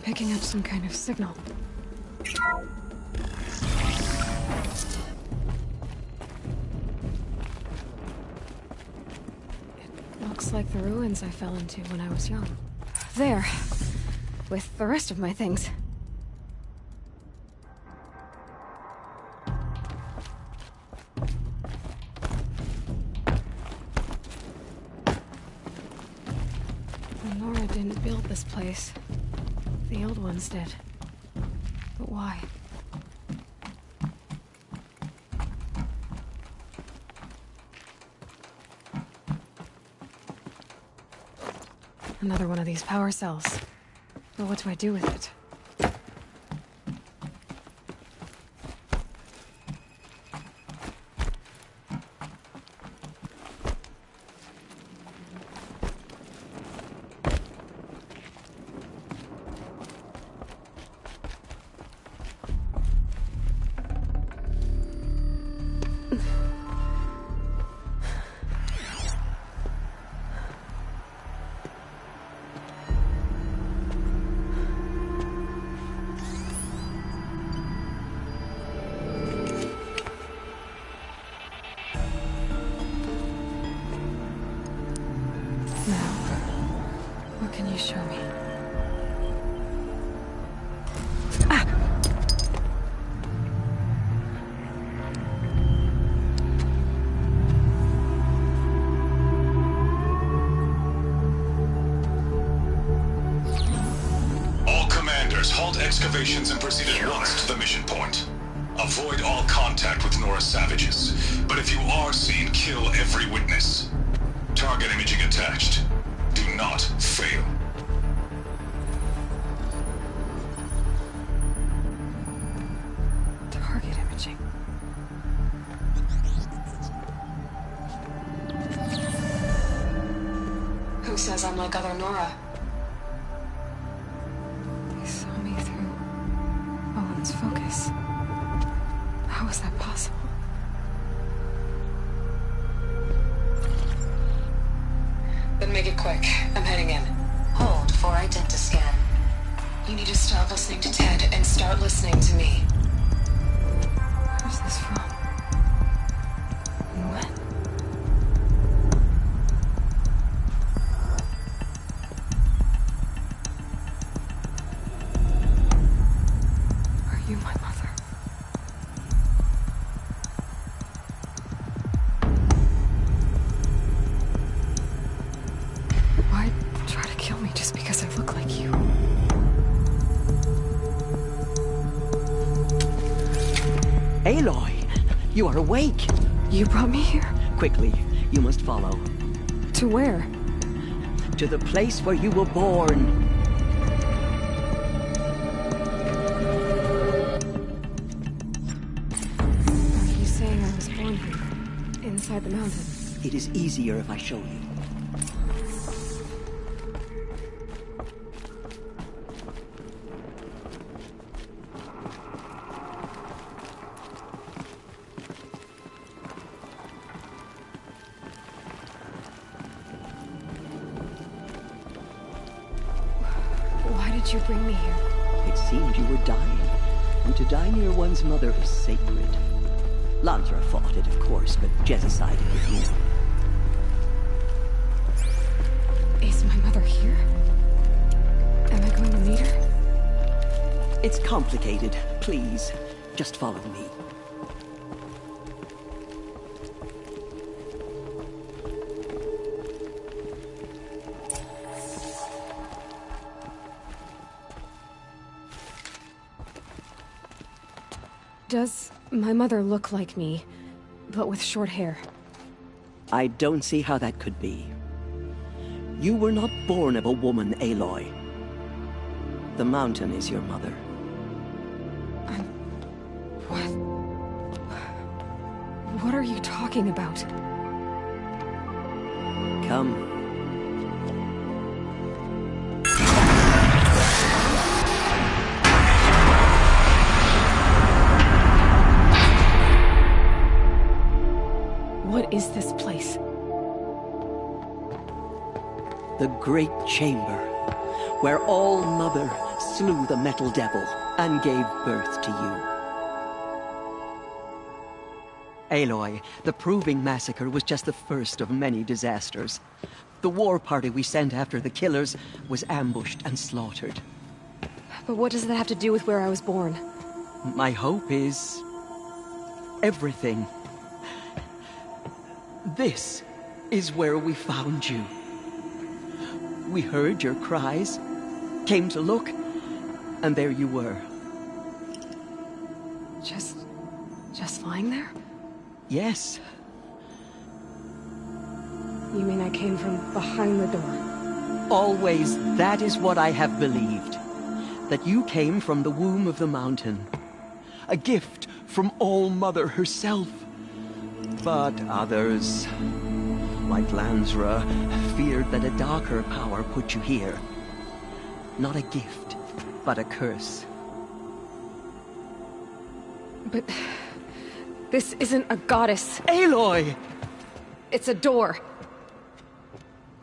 picking up some kind of signal. It looks like the ruins I fell into when I was young. There, with the rest of my things. Nora didn't build this place. The old ones did. But why? Another one of these power cells. But what do I do with it? What can you show me? All commanders, halt excavations and proceed at once to the mission point. Avoid all contact with Nora savages, but if you are seen, kill every witness. Target imaging attached. Do not fail. Target imaging. Who says I'm like other Nora? They saw me through Owen's focus. How is that possible? Then make it quick. I'm heading in. Hold for identiscan. You need to stop listening to Ted and start listening to me. Where's this from? And when? Are you my mother? Why try to kill me just because I look like you? Aloy, you are awake. You brought me here? Quickly, you must follow. To where? To the place where you were born. Are you saying I was born here? Inside the mountain? It is easier if I show you. Why did you bring me here? It seemed you were dying, and to die near one's mother is sacred. Lansra fought it, of course, but Jezza sided with you. Is my mother here? Am I going to meet her? It's complicated. Please, just follow me. Does my mother look like me, but with short hair? I don't see how that could be. You were not born of a woman, Aloy. The mountain is your mother. What? What are you talking about? Come. What is this place? The Great Chamber, where all Mother slew the Metal Devil and gave birth to you. Aloy, the Proving Massacre was just the first of many disasters. The war party we sent after the killers was ambushed and slaughtered. But what does that have to do with where I was born? My hope is... everything. This is where we found you. We heard your cries, came to look, and there you were. Just lying there? Yes. You mean I came from behind the door? Always that is what I have believed. That you came from the womb of the mountain. A gift from All-Mother herself. But others, like Lansra, feared that a darker power put you here. Not a gift, but a curse. But... this isn't a goddess. Aloy! It's a door.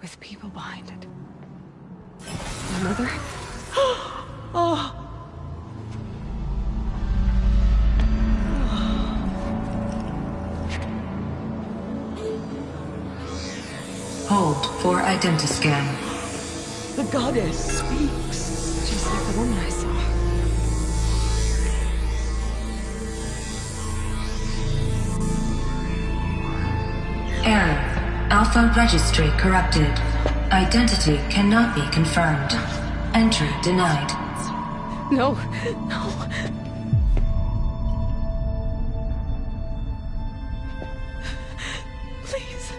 With people behind it. My mother? Oh! Hold for identiscan. The goddess speaks. Just like the woman I saw. Error. Alpha registry corrupted. Identity cannot be confirmed. Entry denied. No, no. Please.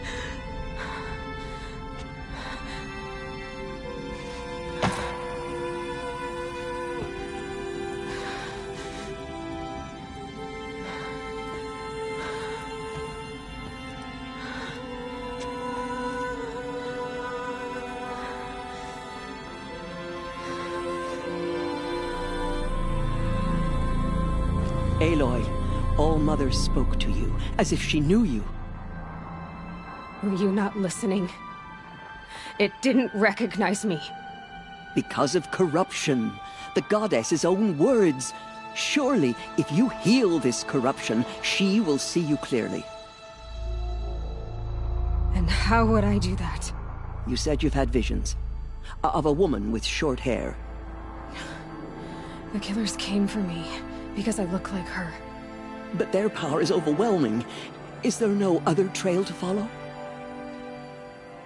Aloy, All-Mother spoke to you, as if she knew you. Were you not listening? It didn't recognize me. Because of corruption. The goddess's own words. Surely, if you heal this corruption, she will see you clearly. And how would I do that? You said you've had visions. Of a woman with short hair. The killers came for me because I look like her. But their power is overwhelming. Is there no other trail to follow?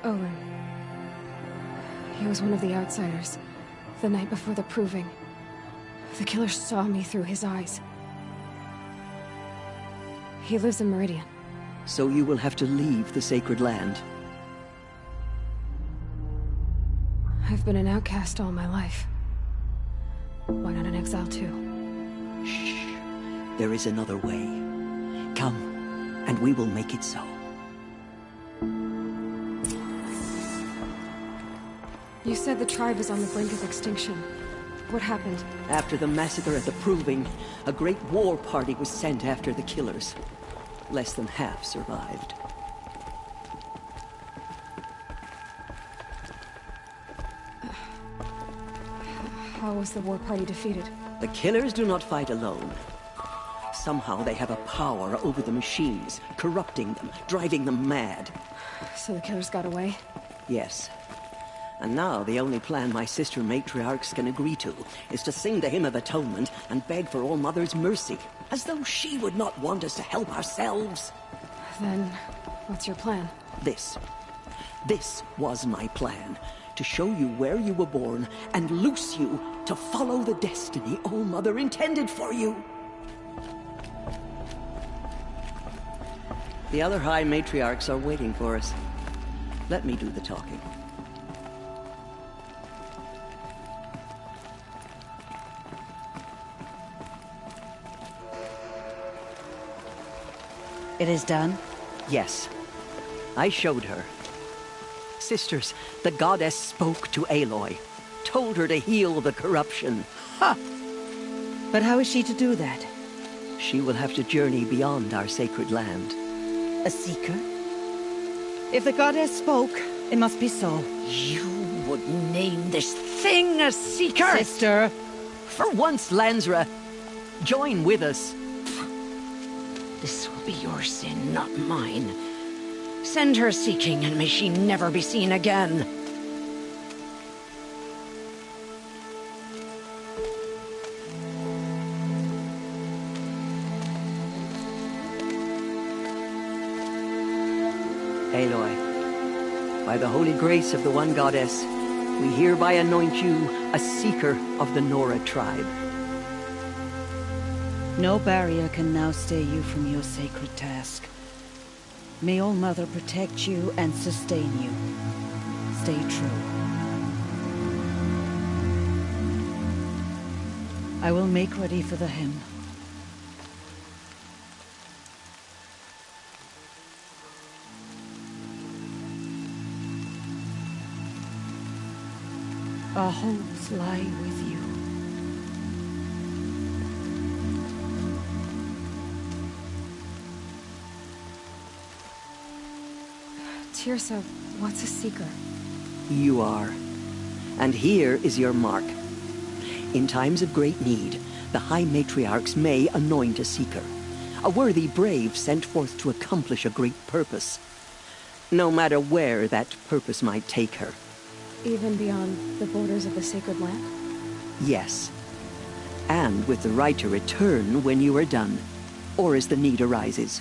Owen. He was one of the outsiders. The night before the Proving. The killer saw me through his eyes. He lives in Meridian. So you will have to leave the sacred land. I've been an outcast all my life. Why not an exile too? Shh. There is another way. Come, and we will make it so. You said the tribe was on the brink of extinction. What happened? After the massacre at the Proving, a great war party was sent after the killers. Less than half survived. How was the war party defeated? The killers do not fight alone. Somehow they have a power over the machines, corrupting them, driving them mad. So the killers got away? Yes. And now the only plan my sister matriarchs can agree to is to sing the Hymn of Atonement and beg for All-Mother's mercy, as though she would not want us to help ourselves. Then, what's your plan? This was my plan. To show you where you were born and loose you to follow the destiny All-Mother intended for you. The other High Matriarchs are waiting for us. Let me do the talking. It is done? Yes. I showed her. Sisters, the goddess spoke to Aloy. Told her to heal the corruption. Ha! But how is she to do that? She will have to journey beyond our sacred land. A seeker? If the goddess spoke, it must be so. You would name this thing a seeker? Sister! For once, Lansra, join with us. This will be your sin, not mine. Send her seeking, and may she never be seen again. Aloy, by the holy grace of the One Goddess, we hereby anoint you a seeker of the Nora tribe. No barrier can now stay you from your sacred task. May All Mother protect you and sustain you. Stay true. I will make ready for the hymn. Our homes lie with you. Teersa, what's a seeker? You are. And here is your mark. In times of great need, the High Matriarchs may anoint a seeker. A worthy brave sent forth to accomplish a great purpose. No matter where that purpose might take her. Even beyond the borders of the sacred land? Yes. And with the right to return when you are done, or as the need arises.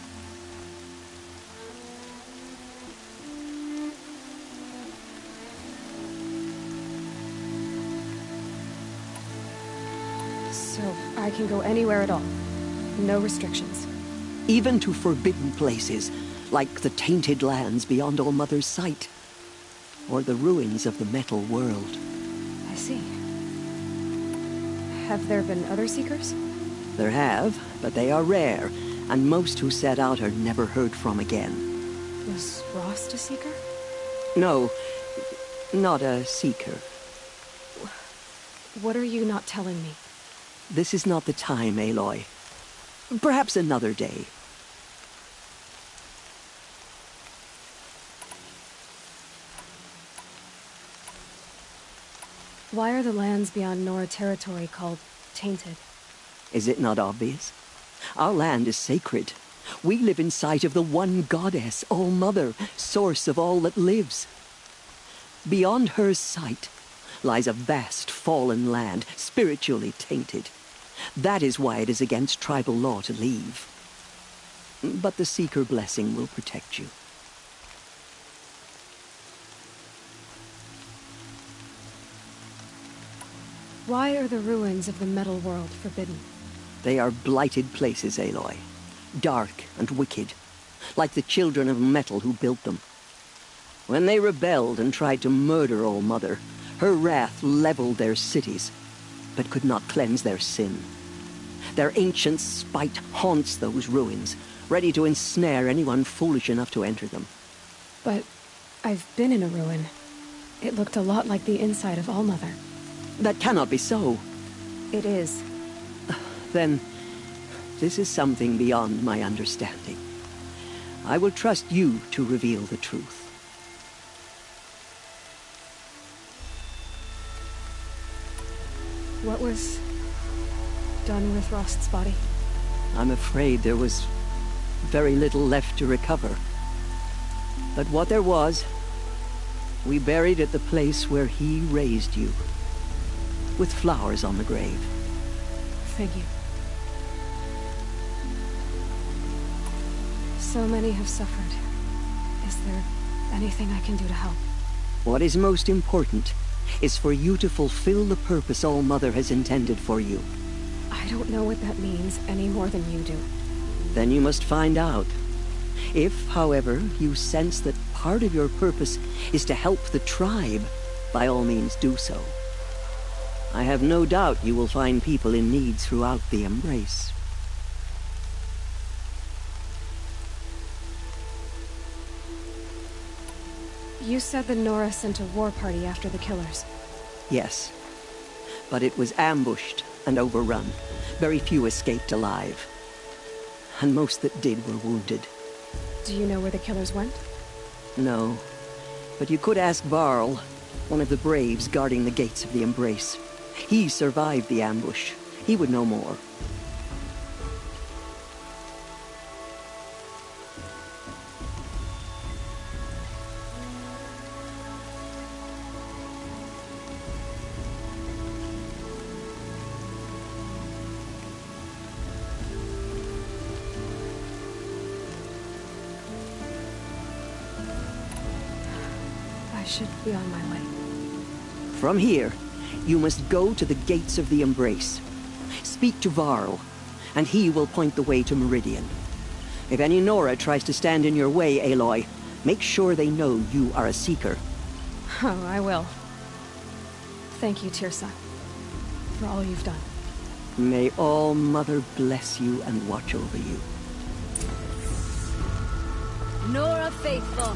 So, I can go anywhere at all? No restrictions? Even to forbidden places, like the tainted lands beyond All Mother's sight. Or the ruins of the metal world. I see. Have there been other seekers? There have, but they are rare, and most who set out are never heard from again. Was Rost a seeker? No, not a seeker. What are you not telling me? This is not the time, Aloy. Perhaps another day. Why are the lands beyond Nora territory called tainted? Is it not obvious? Our land is sacred. We live in sight of the One Goddess, All Mother, source of all that lives. Beyond her sight lies a vast fallen land, spiritually tainted. That is why it is against tribal law to leave. But the Seeker blessing will protect you. Why are the ruins of the metal world forbidden? They are blighted places, Aloy. Dark and wicked, like the children of metal who built them. When they rebelled and tried to murder All Mother, her wrath leveled their cities, but could not cleanse their sin. Their ancient spite haunts those ruins, ready to ensnare anyone foolish enough to enter them. But I've been in a ruin. It looked a lot like the inside of All Mother. That cannot be so. It is. Then, this is something beyond my understanding. I will trust you to reveal the truth. What was done with Rost's body? I'm afraid there was very little left to recover. But what there was, we buried at the place where he raised you, with flowers on the grave. Thank you. So many have suffered. Is there anything I can do to help? What is most important is for you to fulfill the purpose All Mother has intended for you. I don't know what that means any more than you do. Then you must find out. If, however, you sense that part of your purpose is to help the tribe, by all means do so. I have no doubt you will find people in need throughout the Embrace. You said the Nora sent a war party after the killers. Yes, but it was ambushed and overrun. Very few escaped alive. And most that did were wounded. Do you know where the killers went? No, but you could ask Varl, one of the Braves guarding the gates of the Embrace. He survived the ambush. He would know more. I should be on my way. From here, you must go to the gates of the Embrace. Speak to Varl, and he will point the way to Meridian. If any Nora tries to stand in your way, Aloy, make sure they know you are a Seeker. Oh, I will. Thank you, Teersa, for all you've done. May All Mother bless you and watch over you. Nora Faithful,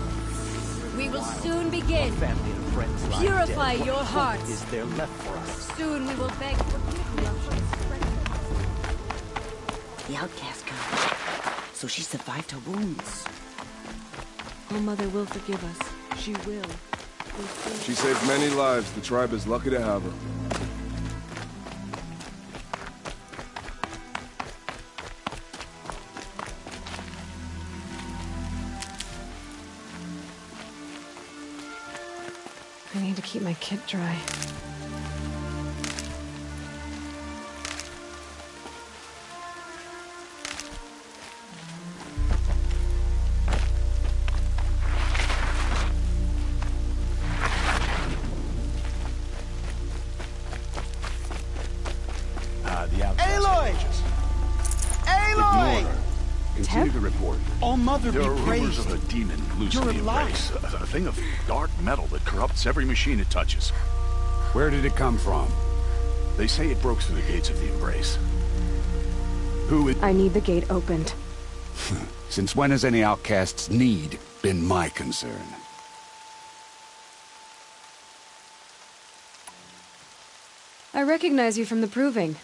we will soon begin. Family and friends lie Purify dead. your What hearts. hope is there left for us? Soon we will beg forgiveness. The outcast girl. So she survived her wounds. All Mother will forgive us. She will. She saved many lives. The tribe is lucky to have her. I need to keep my kit dry. The outcast. Aloy! Aloy! Continue to report. All Mother be There are rumors praised. of a demon loose in You're the alive. Embrace. A thing of dark metal that corrupts every machine it touches. Where did it come from? They say it broke through the gates of the Embrace. Who it... I need the gate opened. Since when has any outcast's need been my concern? I recognize you from the Proving.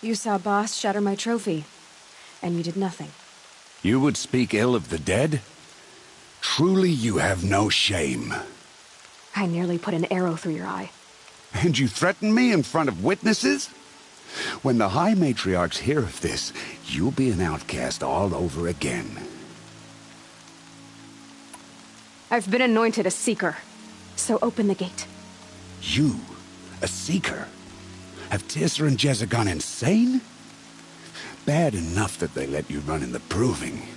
You saw Boss shatter my trophy, and you did nothing. You would speak ill of the dead? Truly you have no shame. I nearly put an arrow through your eye. And you threaten me in front of witnesses? When the High Matriarchs hear of this, you'll be an outcast all over again. I've been anointed a Seeker, so open the gate. You? A Seeker? Have Teersa and Jezza gone insane? Bad enough that they let you run in the Proving.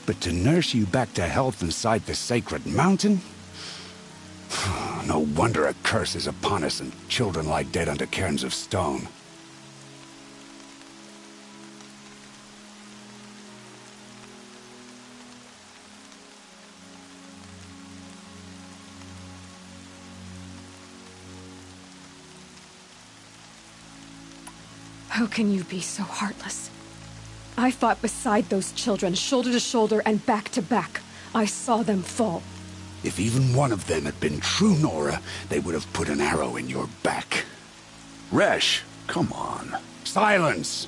But to nurse you back to health inside the sacred mountain? No wonder a curse is upon us and children lie dead under cairns of stone. How can you be so heartless? I fought beside those children, shoulder to shoulder and back to back. I saw them fall. If even one of them had been true Nora, they would have put an arrow in your back. Resh, come on. Silence!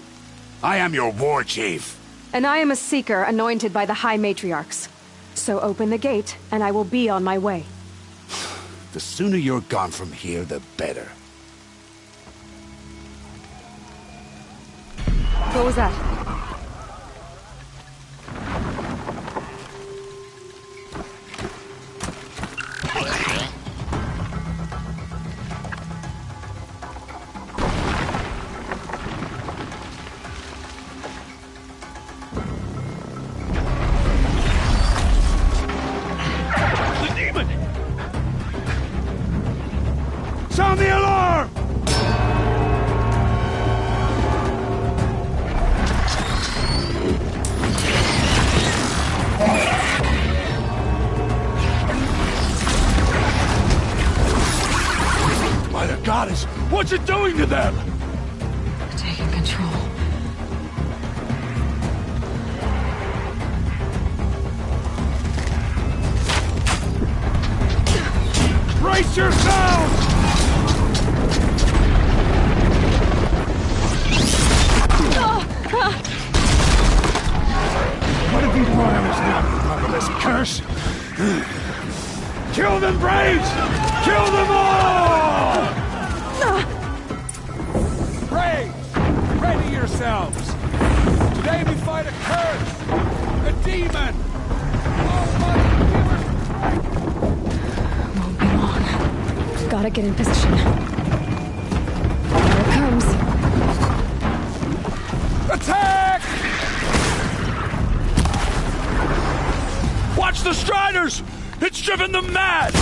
I am your war chief. And I am a Seeker anointed by the High Matriarchs. So open the gate, and I will be on my way. The sooner you're gone from here, the better. What was that? The demon! Sound the alarm! By the goddess, what's it doing to them? Taking control. Brace yourselves! What have you brought on us now, motherless curse? Kill them, Braves! Kill them all! yourselves! Today we fight a curse! A demon! Almighty give us strength! Won't be long. Gotta get in position. Here it comes. Attack! Watch the Striders! It's driven them mad!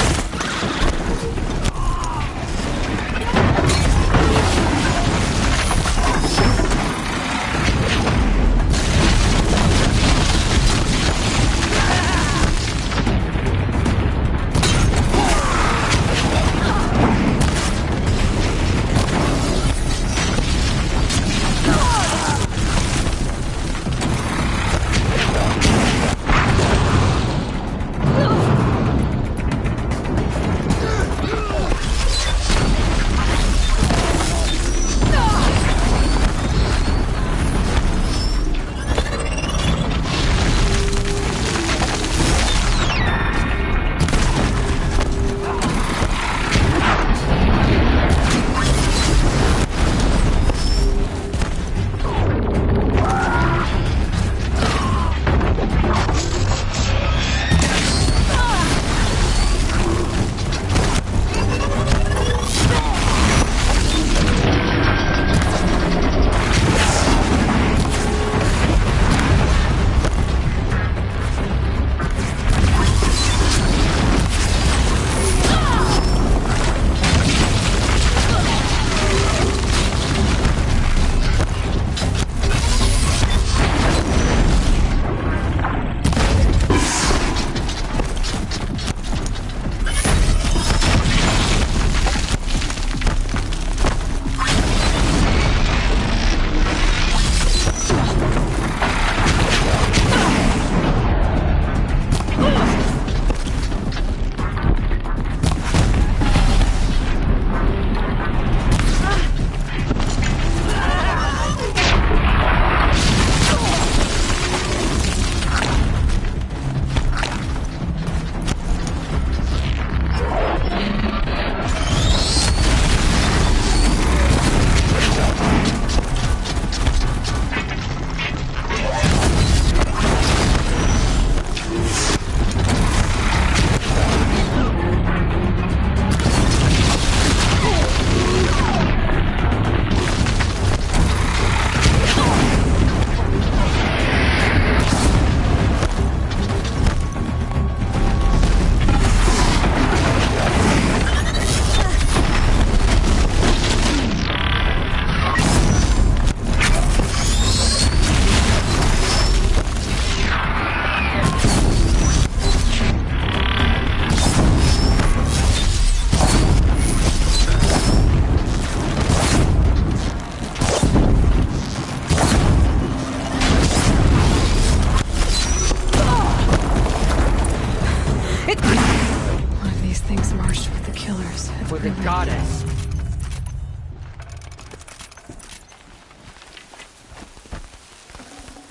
For the goddess.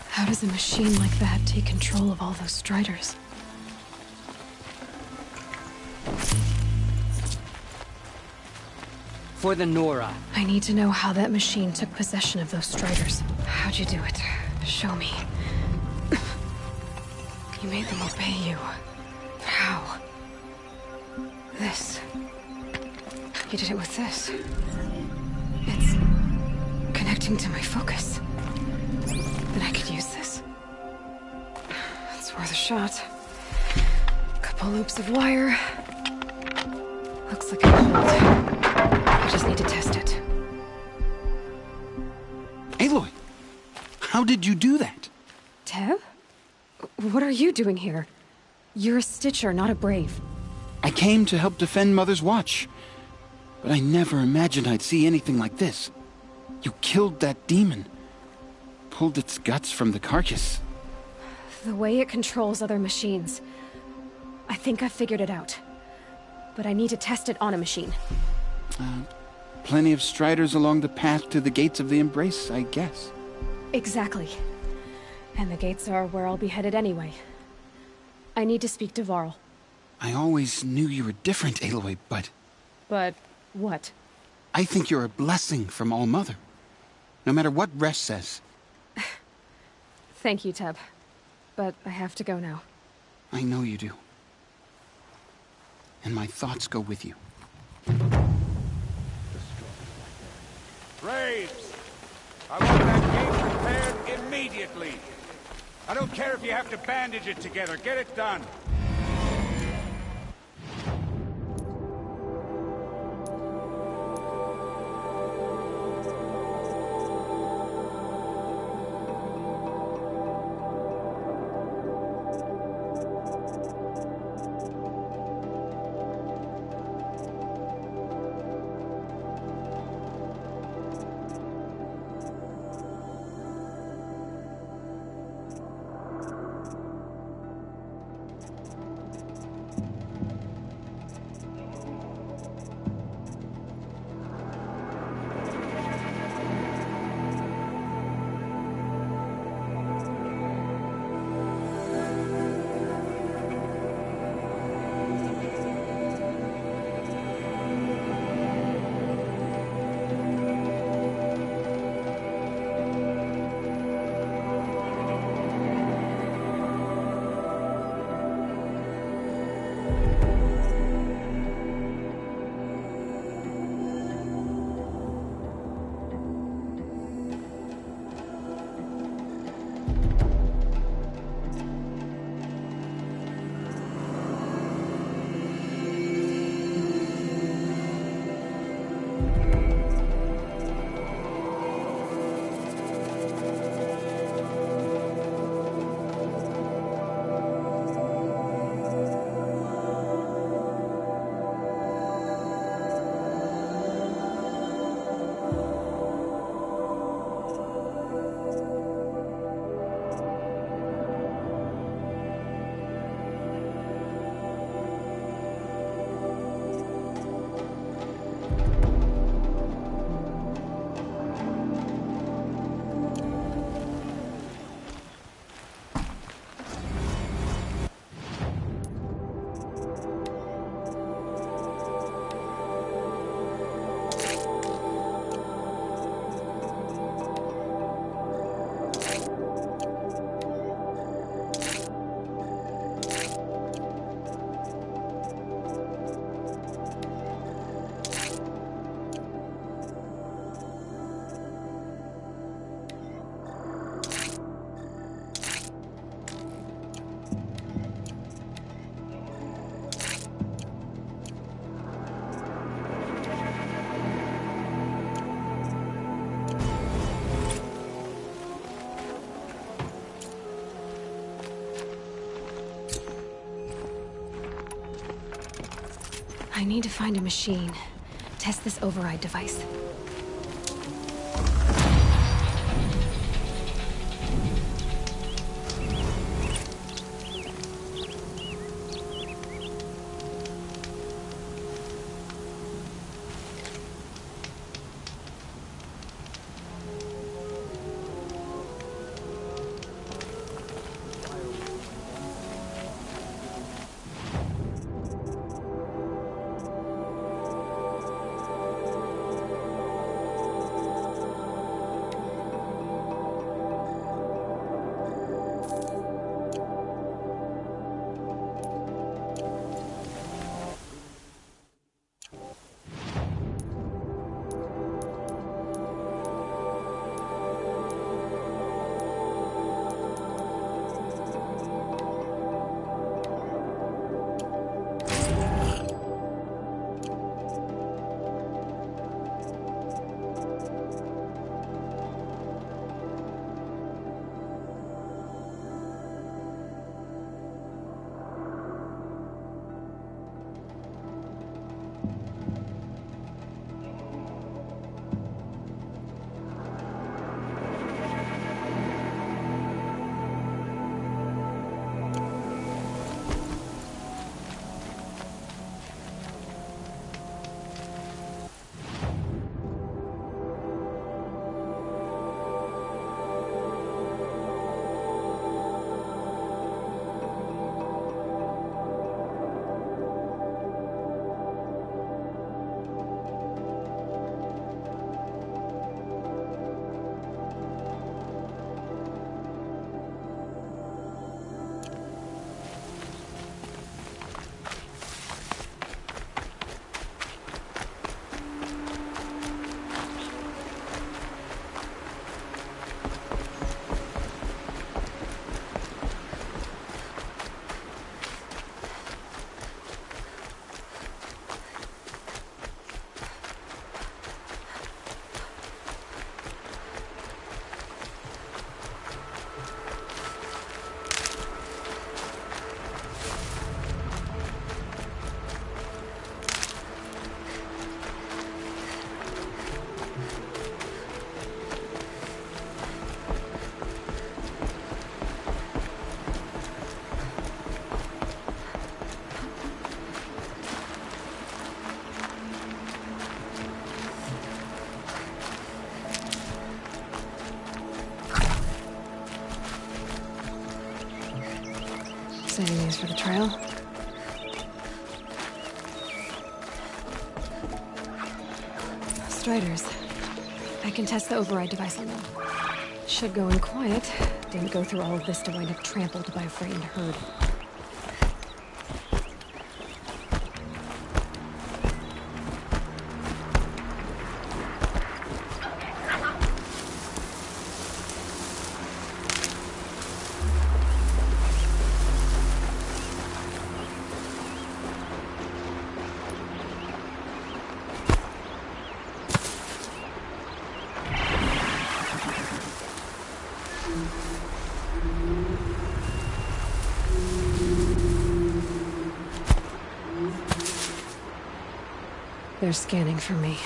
How does a machine like that take control of all those Striders? For the Nora. I need to know how that machine took possession of those Striders. How'd you do it? Show me. You made them obey you. How? This. You did it with this. It's connecting to my focus. Then I could use this. It's worth a shot. Couple loops of wire. Looks like it'll hold. I just need to test it. Aloy, how did you do that? Tev? What are you doing here? You're a Stitcher, not a Brave. I came to help defend Mother's Watch. But I never imagined I'd see anything like this. You killed that demon. Pulled its guts from the carcass. The way it controls other machines. I think I figured it out. But I need to test it on a machine. Plenty of Striders along the path to the Gates of the Embrace, I guess. Exactly. And the gates are where I'll be headed anyway. I need to speak to Varl. I always knew you were different, Aloy, but... But what? I think you're a blessing from All-Mother. No matter what Resh says. Thank you, Teb. But I have to go now. I know you do. And my thoughts go with you. Graves! I want that gate repaired immediately. I don't care if you have to bandage it together. Get it done. I need to find a machine. Test this override device. Saving these for the trail. Striders. I can test the override device on them. Should go in quiet. Didn't go through all of this to wind up trampled by a frightened herd. They're scanning for me.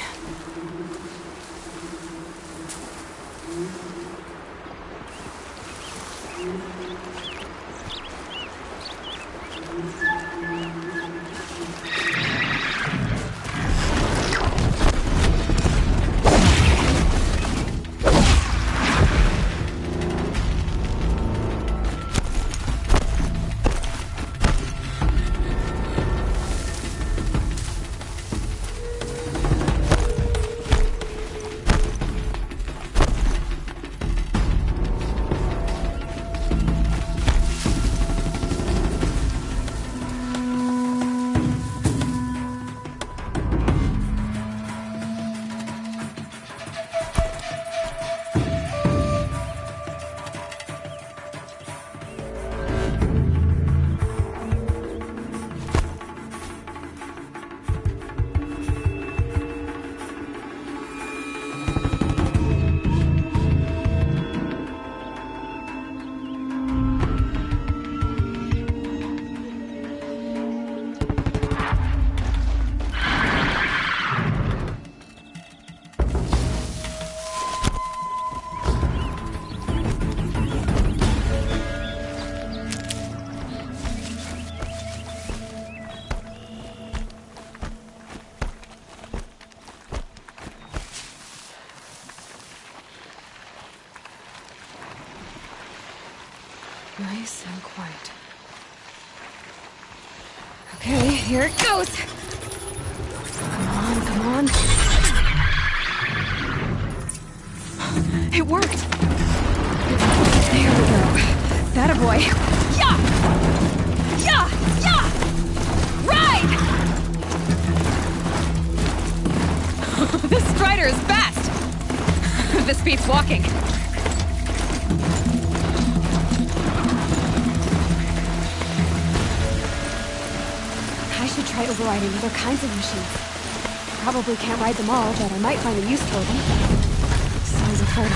Nice and quiet. Okay, here it goes! Come on, come on. It worked! There we go. That a boy. Yeah! Yeah! Yeah! Ride! This Strider is fast! This beats walking. I should try overriding other kinds of machines. Probably can't ride them all, but I might find a use for them. Sounds a photo.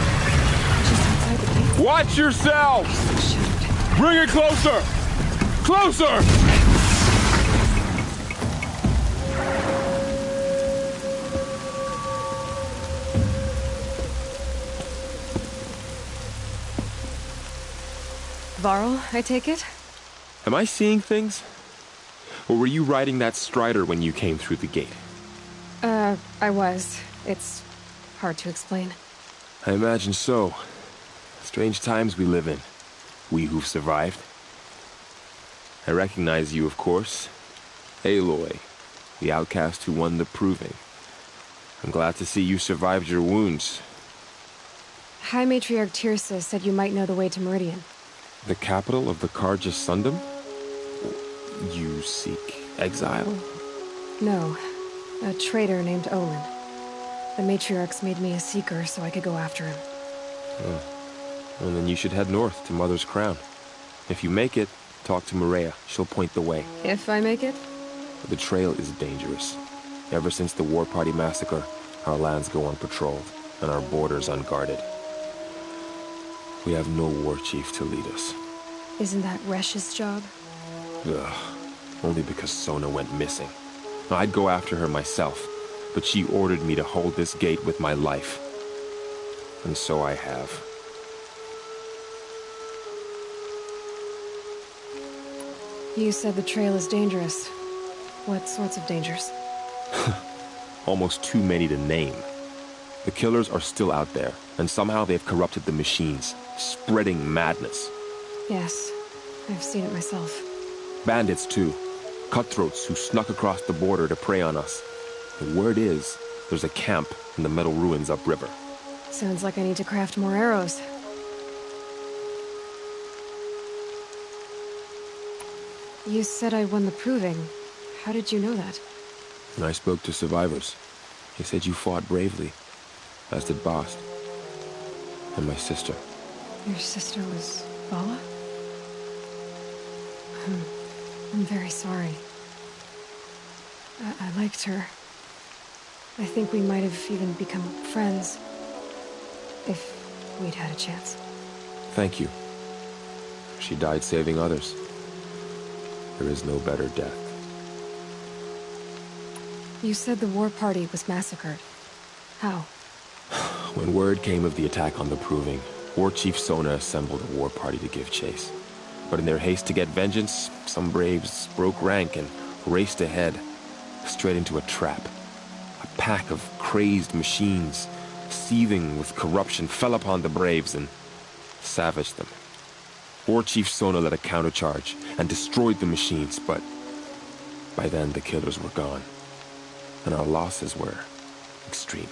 Just outside the gate. Watch yourself! Bring it closer! Closer! Varl, I take it? Am I seeing things? Or were you riding that Strider when you came through the gate? I was. It's hard to explain. I imagine so. Strange times we live in. We who've survived. I recognize you, of course. Aloy, the outcast who won the Proving. I'm glad to see you survived your wounds. High Matriarch Teersa said you might know the way to Meridian. The capital of the Carja Sundom? You seek exile? No. A traitor named Olin. The Matriarchs made me a seeker so I could go after him. Oh. Well, then you should head north to Mother's Crown. If you make it, talk to Maria. She'll point the way. If I make it? The trail is dangerous. Ever since the War Party massacre, our lands go unpatrolled, and our borders unguarded. We have no war chief to lead us. Isn't that Resh's job? Ugh. Only because Sona went missing. I'd go after her myself, but she ordered me to hold this gate with my life. And so I have. You said the trail is dangerous. What sorts of dangers? Almost too many to name. The killers are still out there, and somehow they've corrupted the machines, spreading madness. Yes, I've seen it myself. Bandits, too. Cutthroats who snuck across the border to prey on us. The word is, there's a camp in the metal ruins upriver. Sounds like I need to craft more arrows. You said I won the proving. How did you know that? When I spoke to survivors, they said you fought bravely, as did Bast. And my sister. Your sister was Vala? I'm very sorry. I liked her. I think we might have even become friends. If we'd had a chance. Thank you. She died saving others. There is no better death. You said the war party was massacred. How? When word came of the attack on the Proving, War Chief Sona assembled a war party to give chase. But in their haste to get vengeance, some braves broke rank and raced ahead, straight into a trap. A pack of crazed machines, seething with corruption, fell upon the braves and savaged them. War Chief Sona led a countercharge and destroyed the machines, but by then the killers were gone, and our losses were extreme.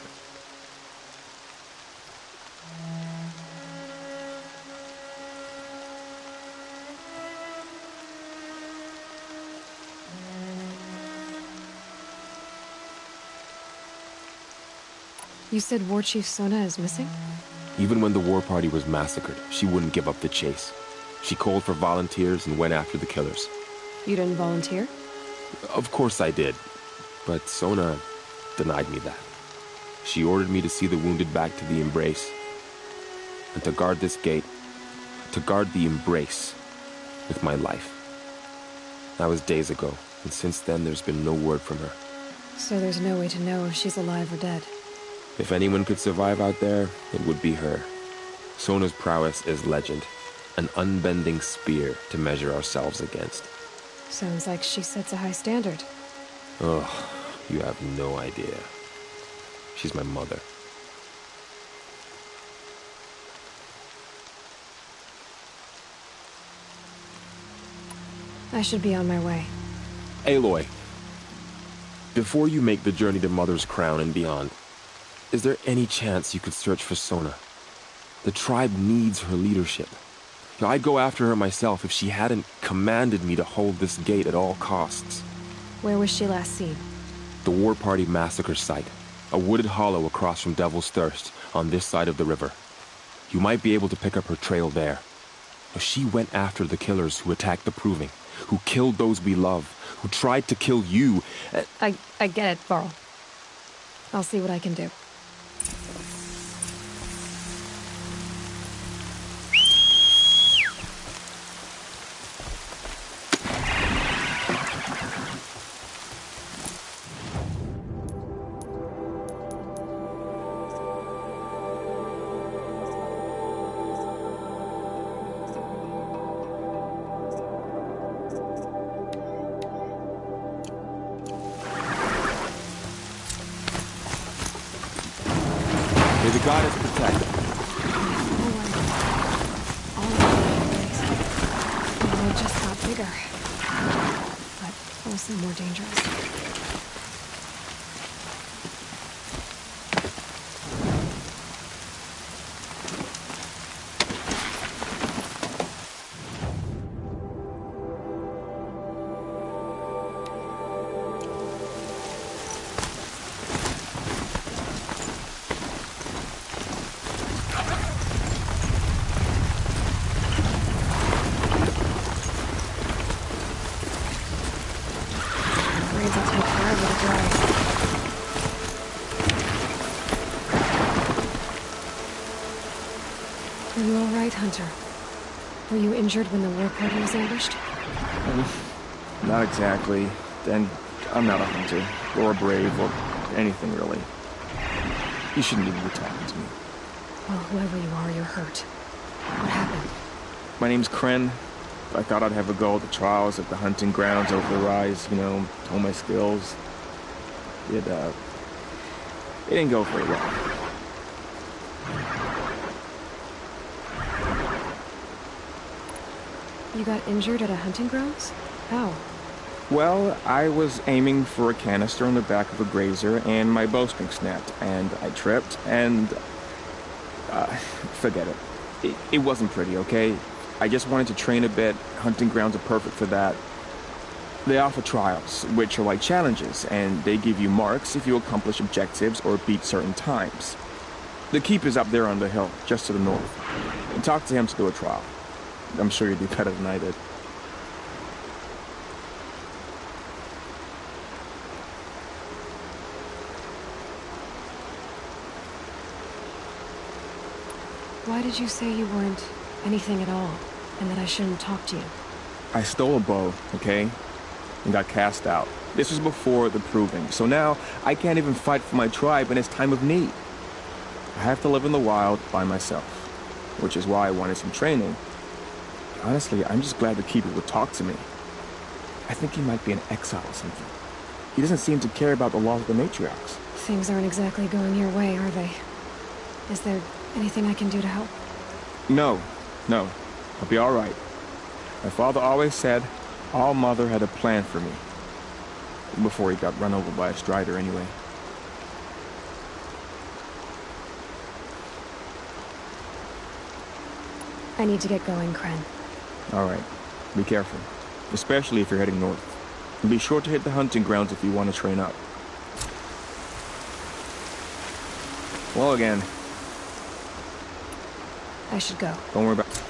You said War Chief Sona is missing? Even when the war party was massacred, she wouldn't give up the chase. She called for volunteers and went after the killers. You didn't volunteer? Of course I did, but Sona denied me that. She ordered me to see the wounded back to the Embrace, and to guard this gate, to guard the Embrace with my life. That was days ago, and since then there's been no word from her. So there's no way to know if she's alive or dead? If anyone could survive out there, it would be her. Sona's prowess is legend, an unbending spear to measure ourselves against. Sounds like she sets a high standard. Oh, you have no idea. She's my mother. I should be on my way. Aloy, before you make the journey to Mother's Crown and beyond, is there any chance you could search for Sona? The tribe needs her leadership. I'd go after her myself if she hadn't commanded me to hold this gate at all costs. Where was she last seen? The War Party massacre site. A wooded hollow across from Devil's Thirst, on this side of the river. You might be able to pick up her trail there. She went after the killers who attacked the Proving, who killed those we love, who tried to kill you. I get it, Varl. I'll see what I can do. May the goddess protect. All of the world just got bigger, but also more dangerous. Are you all right, Hunter? Were you injured when the war party was ambushed? Not exactly. And I'm not a hunter, or a brave, or anything really. You shouldn't even be talking to me. Well, whoever you are, you're hurt. What happened? My name's Kren. I thought I'd have a go at the trials at the hunting grounds over the rise, you know, hone my skills. It didn't go very well. You got injured at a hunting grounds? How? Well, I was aiming for a canister on the back of a grazer, and my bowstring snapped, and I tripped, and... forget it. It wasn't pretty, okay? I just wanted to train a bit. Hunting grounds are perfect for that. They offer trials, which are like challenges, and they give you marks if you accomplish objectives or beat certain times. The Keeper's up there on the hill, just to the north. Talk to him to do a trial. I'm sure you'd do better than I did. Why did you say you weren't anything at all, and that I shouldn't talk to you? I stole a bow, okay? And got cast out. This was before the Proving, so now I can't even fight for my tribe in its time of need. I have to live in the wild by myself, which is why I wanted some training. Honestly, I'm just glad the Keeper would talk to me. I think he might be in exile or something. He doesn't seem to care about the laws of the matriarchs. Things aren't exactly going your way, are they? Is there anything I can do to help? No. I'll be all right. My father always said All Mother had a plan for me. Before he got run over by a strider, anyway. I need to get going, Kren. All right. Be careful. Especially if you're heading north. And be sure to hit the hunting grounds if you want to train up. Well, again. I should go. Don't worry about...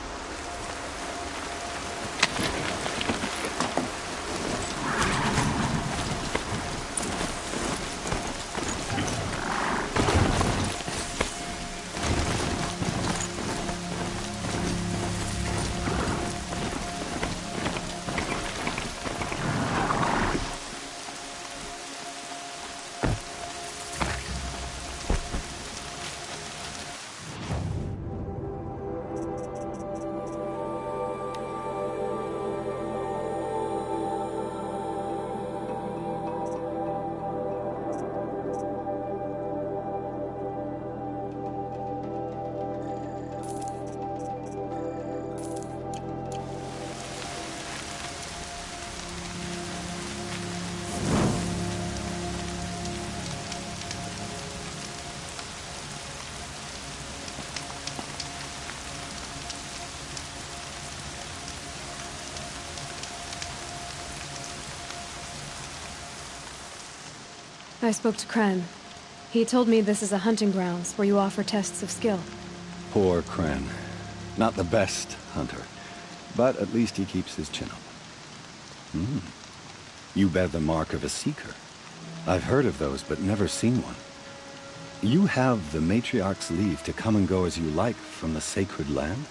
I spoke to Kren. He told me this is a hunting grounds where you offer tests of skill. Poor Kren. Not the best hunter, but at least he keeps his chin up. You bear the mark of a seeker. I've heard of those, but never seen one. You have the Matriarch's leave to come and go as you like from the sacred land?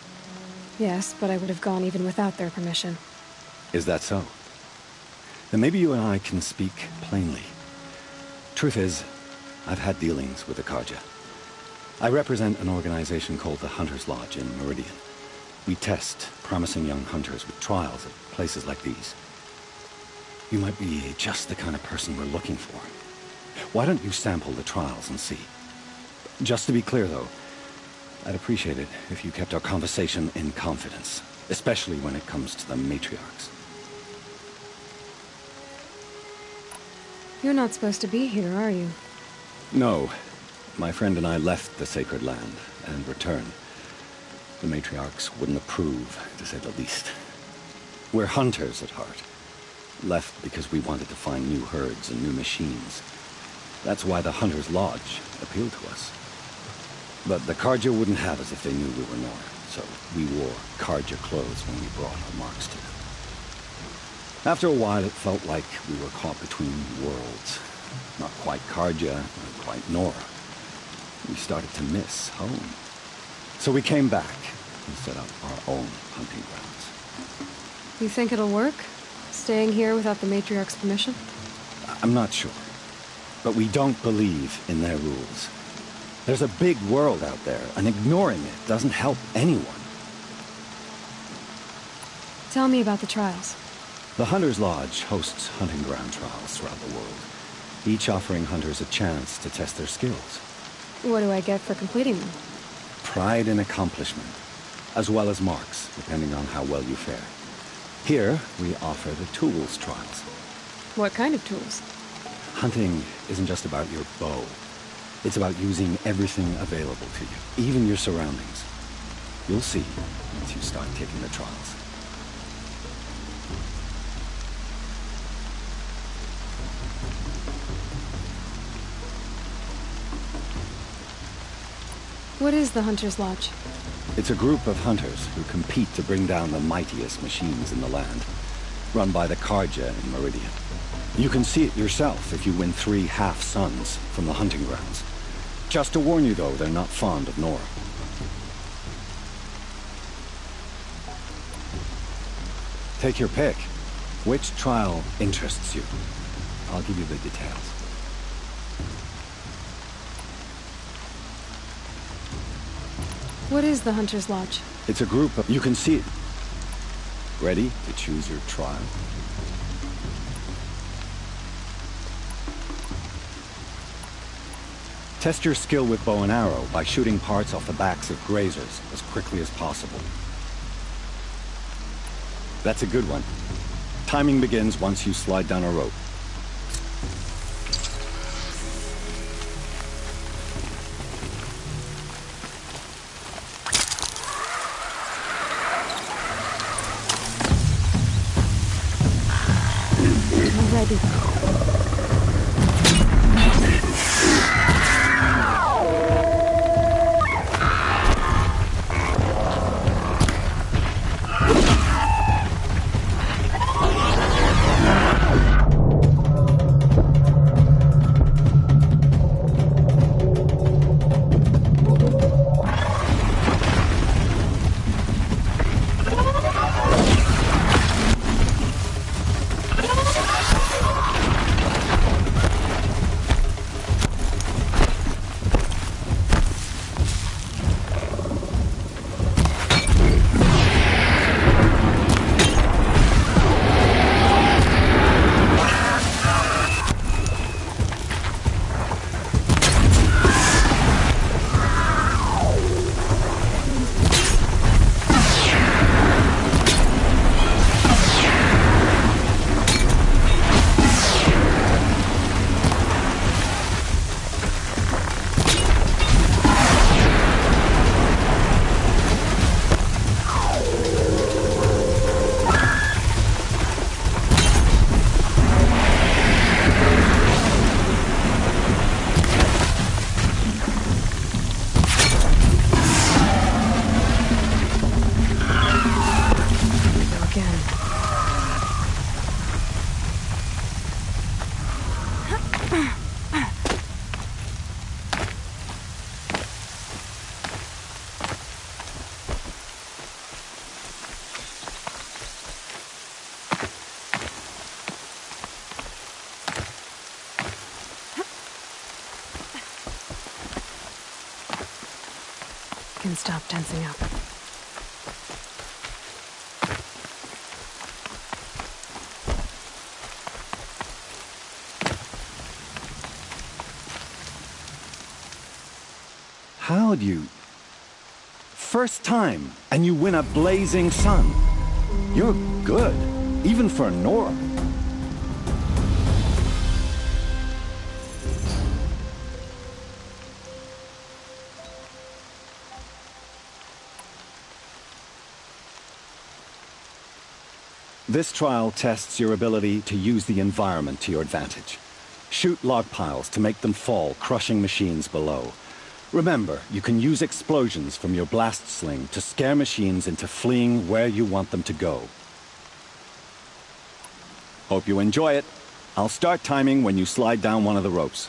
Yes, but I would have gone even without their permission. Is that so? Then maybe you and I can speak plainly. Truth is, I've had dealings with the Carja. I represent an organization called the Hunter's Lodge in Meridian. We test promising young hunters with trials at places like these. You might be just the kind of person we're looking for. Why don't you sample the trials and see? Just to be clear, though, I'd appreciate it if you kept our conversation in confidence, especially when it comes to the matriarchs. You're not supposed to be here, are you? No. My friend and I left the sacred land and returned. The matriarchs wouldn't approve, to say the least. We're hunters at heart. Left because we wanted to find new herds and new machines. That's why the Hunter's Lodge appealed to us. But the Carja wouldn't have us if they knew we were Nora, so we wore Carja clothes when we brought our marks to them. After a while, it felt like we were caught between worlds. Not quite Carja, not quite Nora. We started to miss home. So we came back and set up our own hunting grounds. You think it'll work? Staying here without the Matriarch's permission? I'm not sure. But we don't believe in their rules. There's a big world out there, and ignoring it doesn't help anyone. Tell me about the trials. The Hunter's Lodge hosts hunting ground trials throughout the world, each offering hunters a chance to test their skills. What do I get for completing them? Pride in accomplishment, as well as marks, depending on how well you fare. Here, we offer the tools trials. What kind of tools? Hunting isn't just about your bow. It's about using everything available to you, even your surroundings. You'll see once you start taking the trials. What is the Hunter's Lodge? It's a group of hunters who compete to bring down the mightiest machines in the land, run by the Carja in Meridian. You can see it yourself if you win 3 half-suns from the hunting grounds. Just to warn you, though, they're not fond of Nora. Take your pick. Which trial interests you? I'll give you the details. What is the Hunter's Lodge? It's a group of... You can see it. Ready to choose your trial? Test your skill with bow and arrow by shooting parts off the backs of grazers as quickly as possible. That's a good one. Timing begins once you slide down a rope. Ready. Can stop tensing up. How'd you... First time, and you win a blazing sun. You're good, even for Nora. This trial tests your ability to use the environment to your advantage. Shoot log piles to make them fall, crushing machines below. Remember, you can use explosions from your blast sling to scare machines into fleeing where you want them to go. Hope you enjoy it. I'll start timing when you slide down one of the ropes.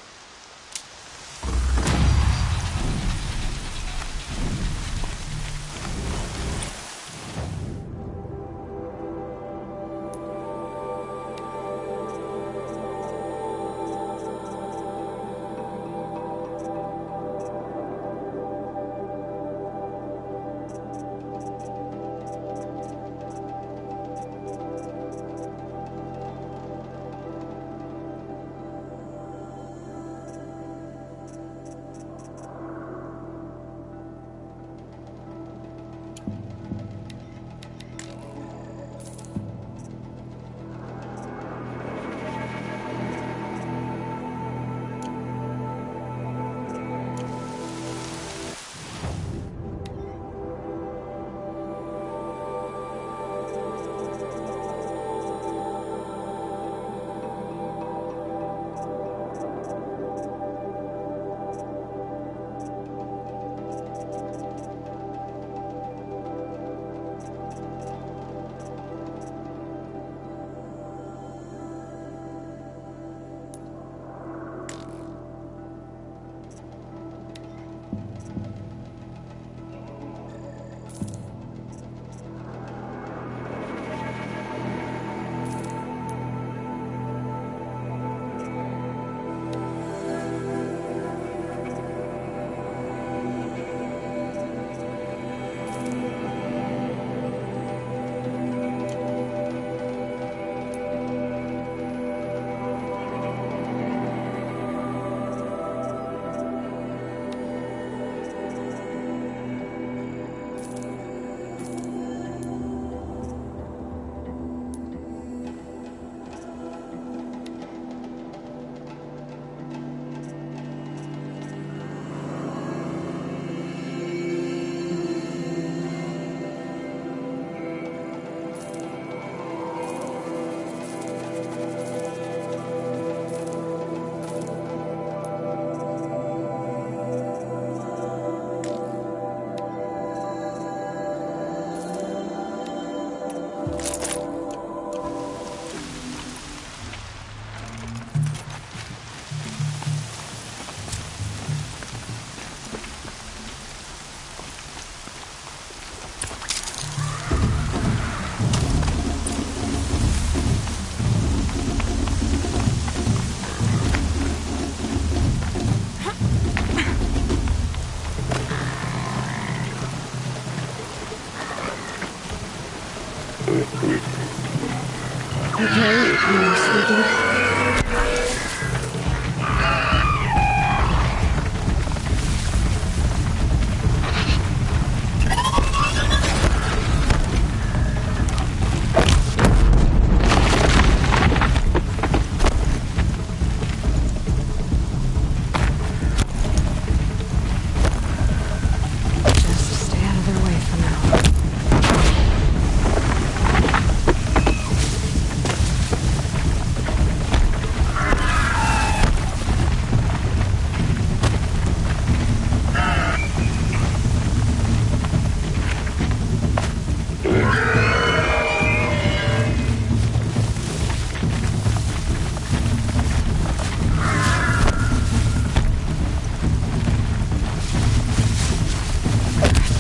Any more sneaking?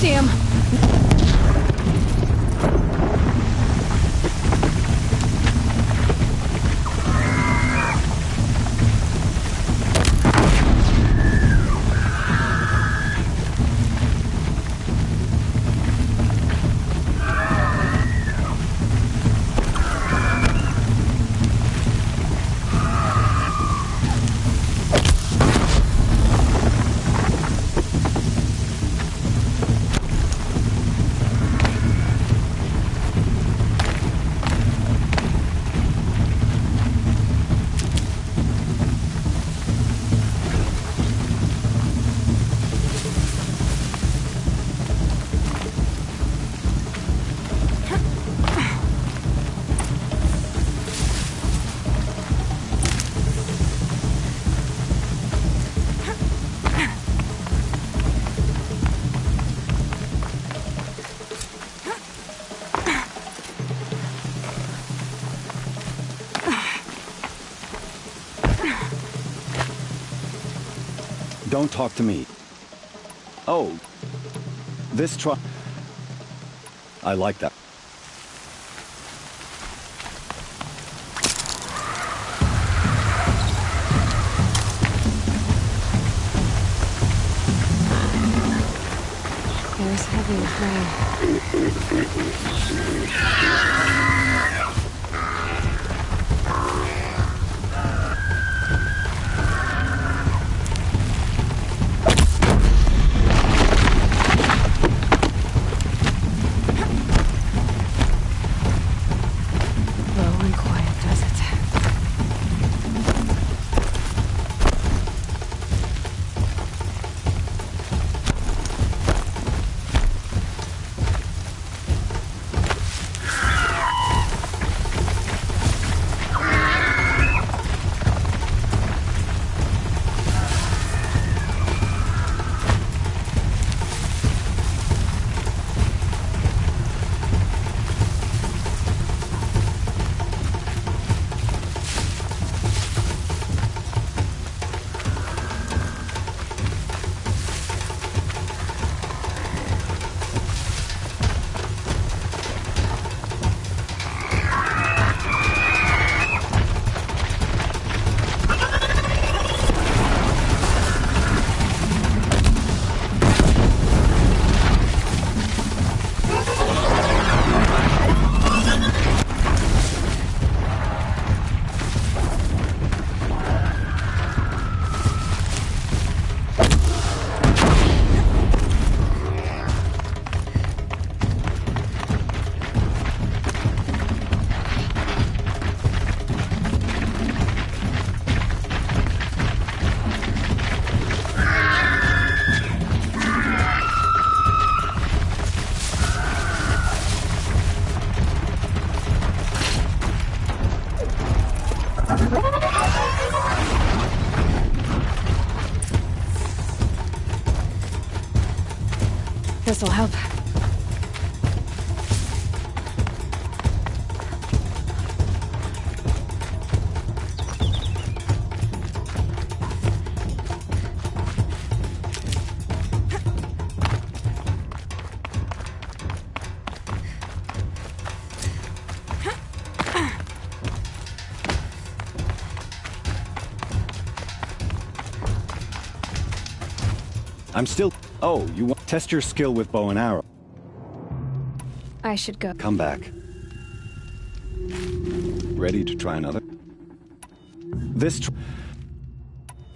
Damn! Don't talk to me. Oh, this truck. I like that. It was heavy with rain. This'll help. I'm still... Oh, you want... Test your skill with bow and arrow. I should go. Come back. ready to try another? This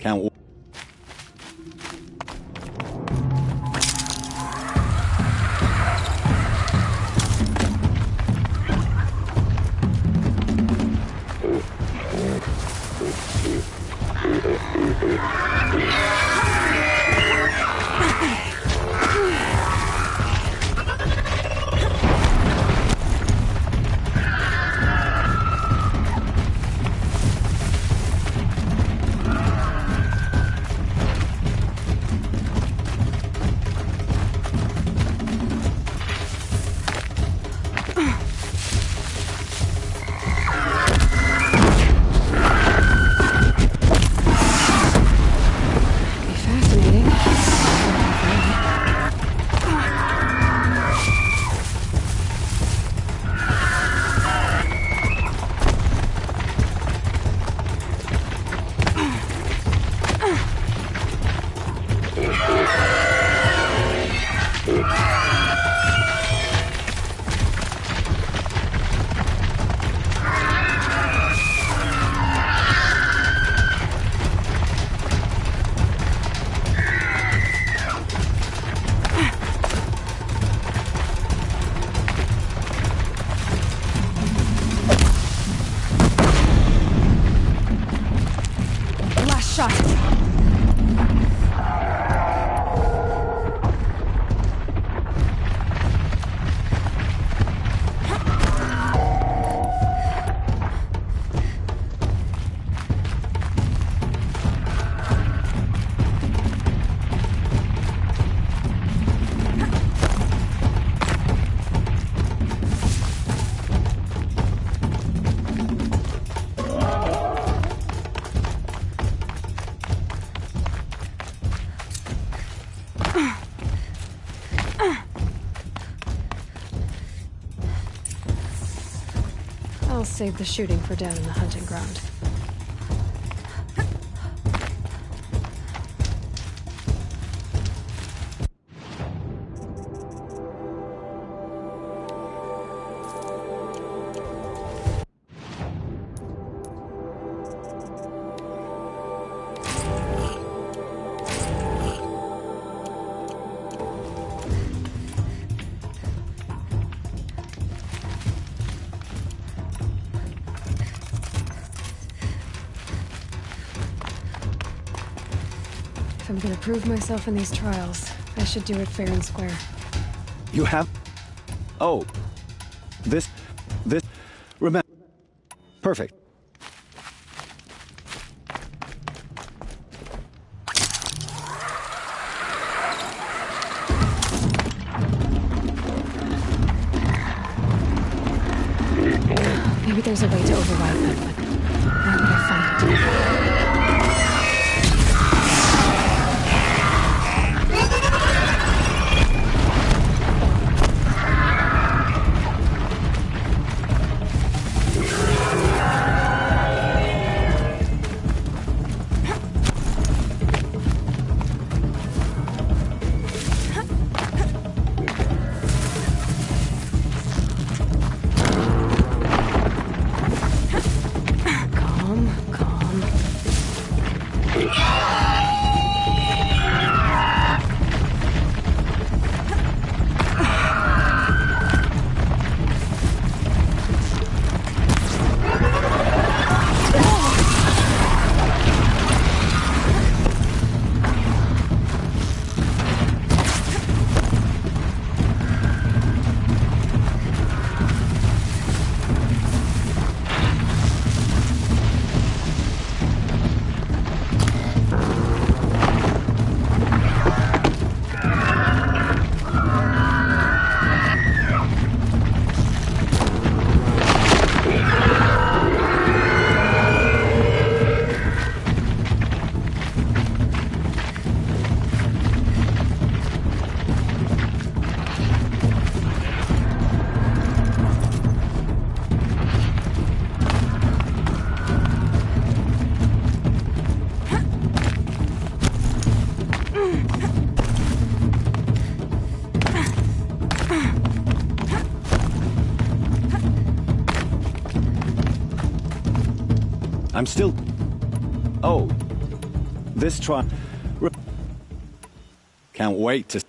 can't. I'll save the shooting for down in the hunting ground. If I'm gonna prove myself in these trials, I should do it fair and square. You have... Oh. This... Remember... Perfect. Maybe there's a way to override that, but where would I find it? Calm. I'm still... Oh. This trial... Can't wait to...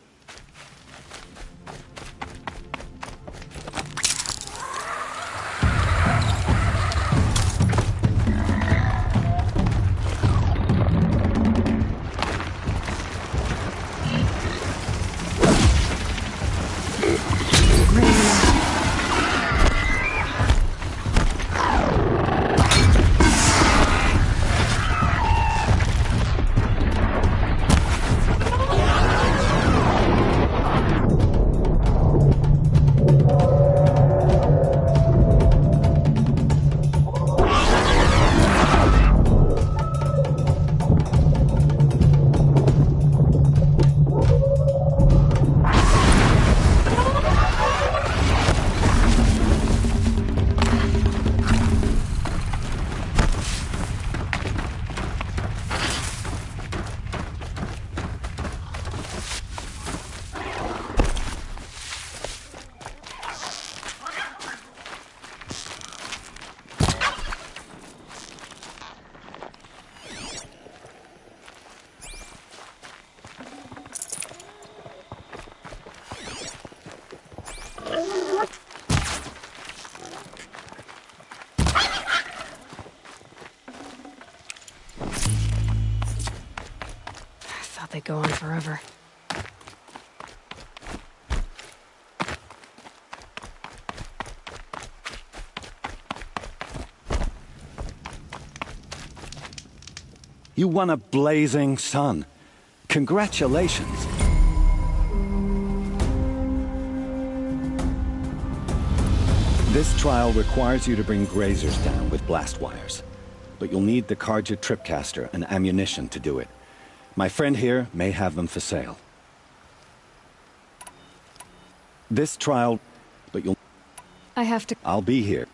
They go on forever. You won a blazing sun. Congratulations. This trial requires you to bring grazers down with blast wires. But you'll need the Carja Tripcaster and ammunition to do it. My friend here may have them for sale. This trial... But you'll... I have to... I'll be here.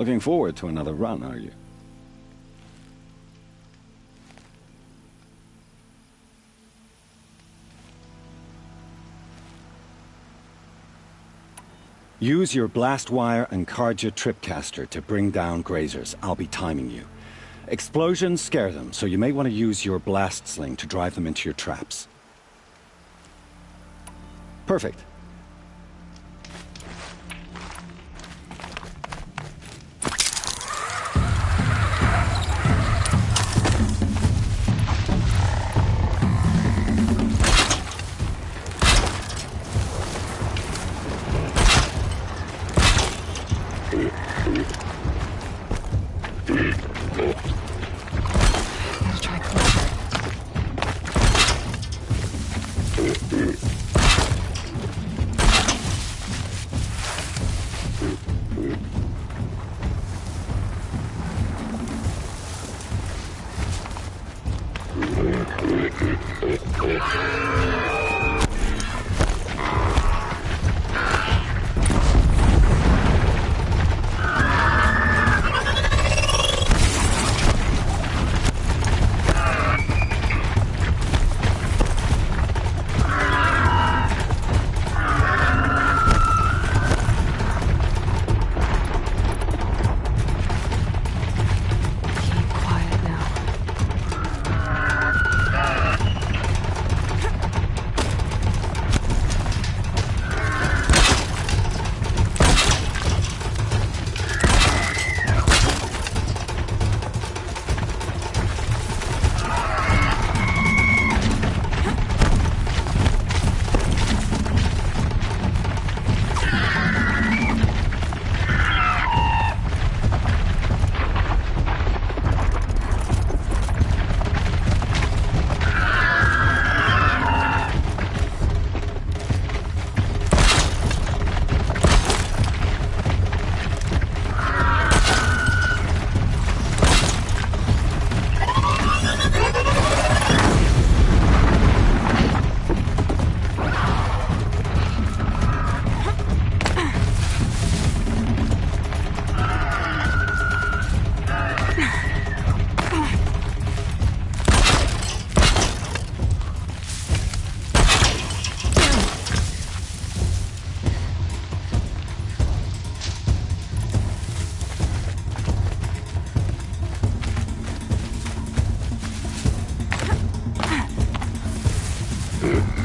Looking forward to another run, are you? Use your blast wire and Carja Tripcaster to bring down grazers. I'll be timing you. Explosions scare them, so you may want to use your blast sling to drive them into your traps. Perfect.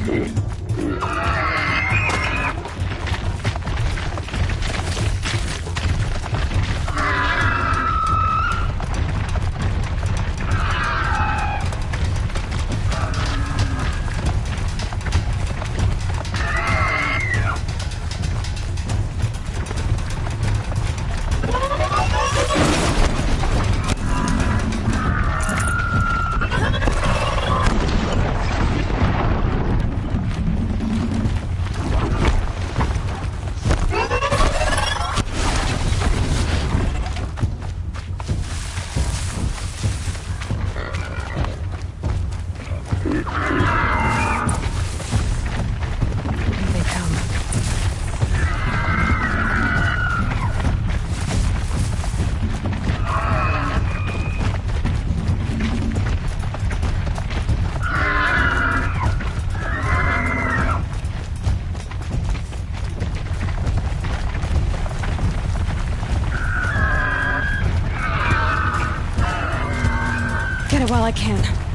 Get it while I can.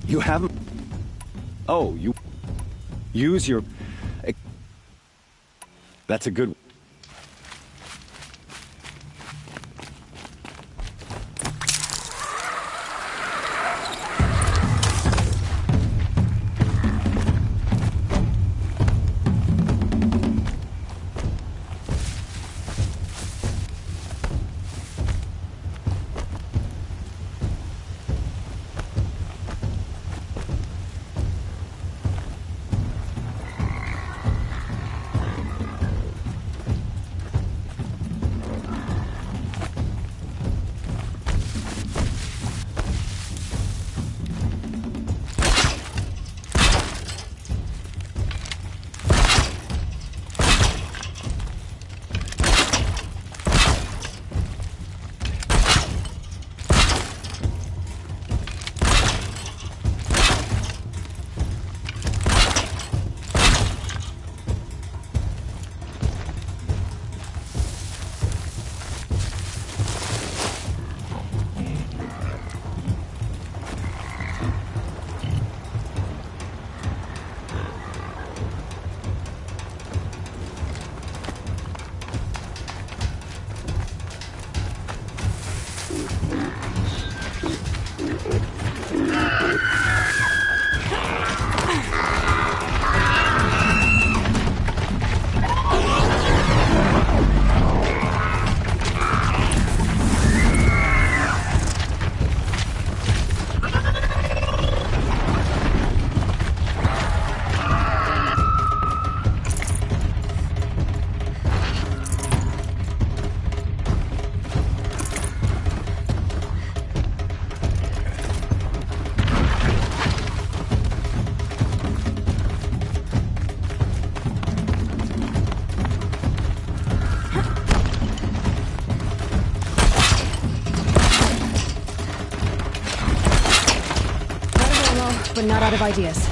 You haven't... Oh, you... Use your... That's a good... But not out of ideas.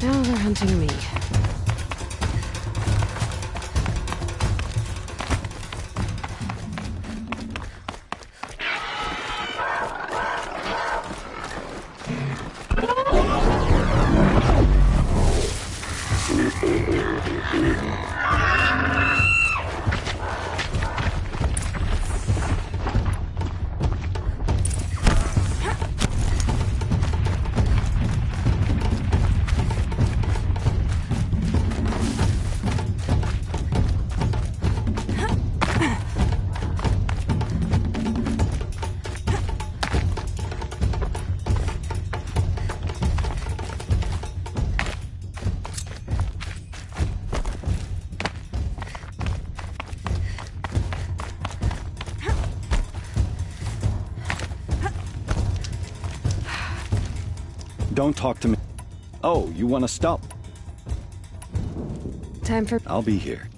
Now they're hunting me. Don't talk to me. Oh, you want to stop? Time for... I'll be here.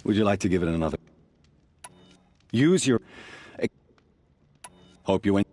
Would you like to give it another? Use your... Hope you win.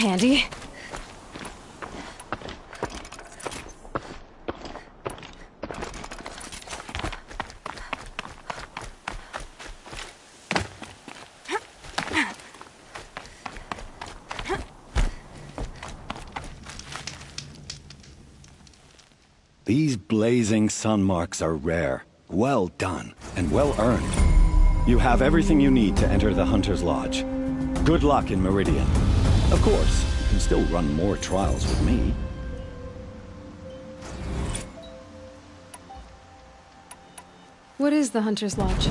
Handy. These blazing sun marks are rare. Well done, and well earned. You have everything you need to enter the Hunter's Lodge. Good luck in Meridian. Of course, you can still run more trials with me. What is the Hunter's Lodge?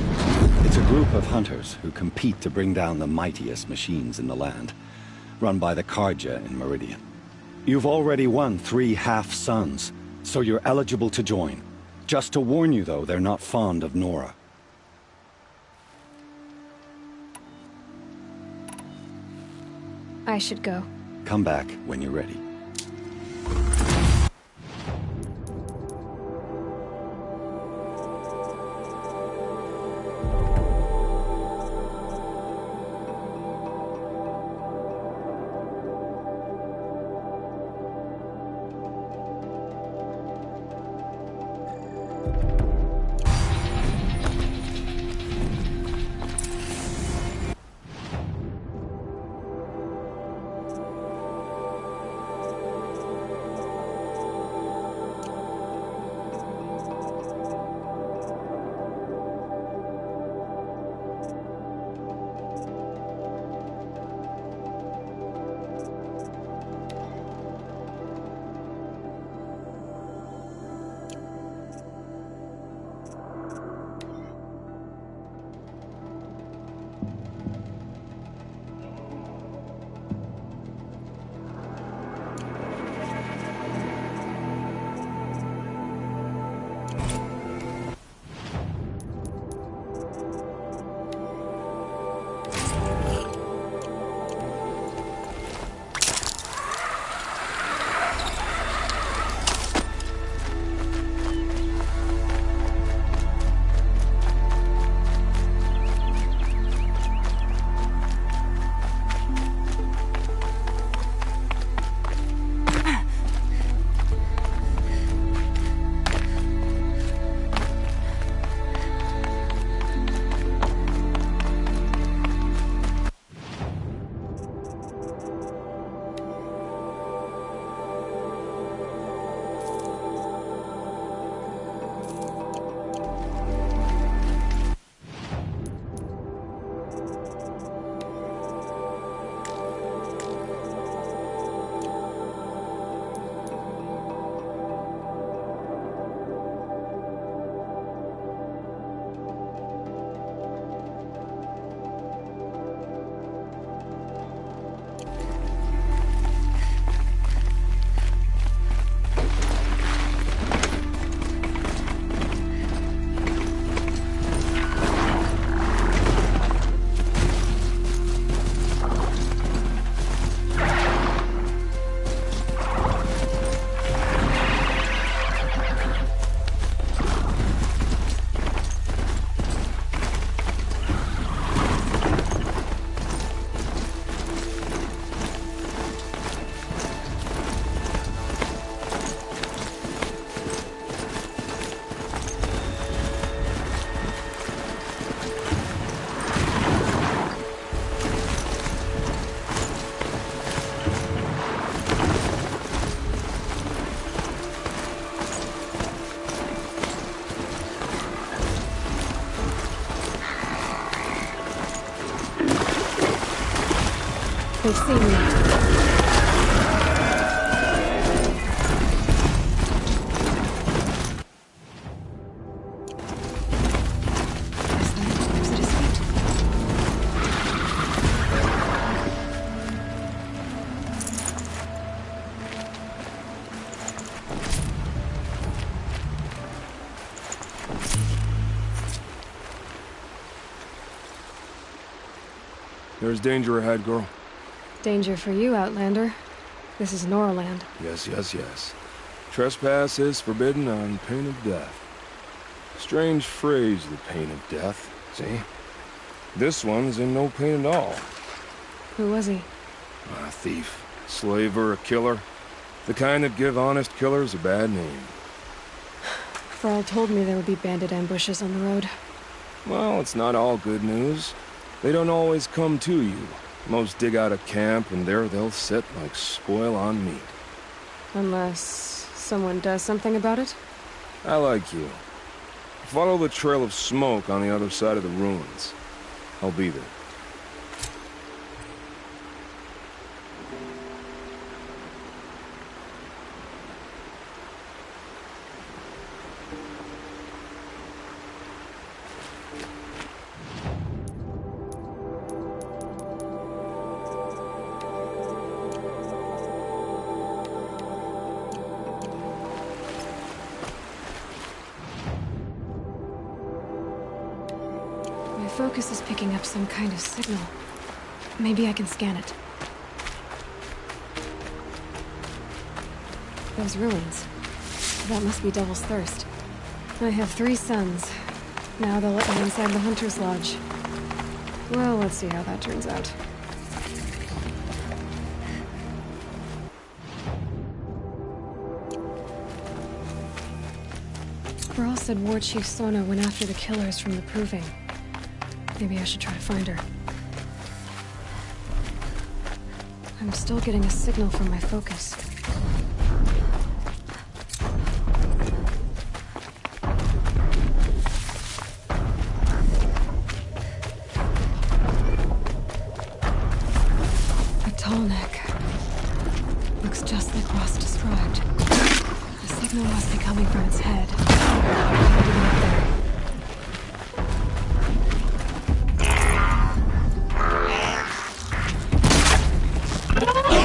It's a group of hunters who compete to bring down the mightiest machines in the land, run by the Carja in Meridian. You've already won 3 half-suns, so you're eligible to join. Just to warn you, though, they're not fond of Nora. I should go. Come back when you're ready. They've seen me. There's danger ahead, girl. Danger for you, Outlander. This is Noraland. Yes, yes, yes. Trespass is forbidden on pain of death. Strange phrase, the pain of death, see? This one's in no pain at all. Who was he? A thief. Slaver, a killer. The kind that give honest killers a bad name. Thrall told me there would be bandit ambushes on the road. Well, it's not all good news. They don't always come to you. Most dig out a camp, and there they'll sit like spoil on meat. Unless someone does something about it? I like you. Follow the trail of smoke on the other side of the ruins. I'll be there. Focus is picking up some kind of signal. Maybe I can scan it. Those ruins. That must be Devil's Thirst. I have 3 sons. Now they'll let me inside the Hunter's Lodge. Well, let's see how that turns out. Thrall said War Chief Sona went after the killers from the Proving. Maybe I should try to find her. I'm still getting a signal from my focus. A tall neck. Looks just like Ross described. The signal must be coming from its head. How to get up there?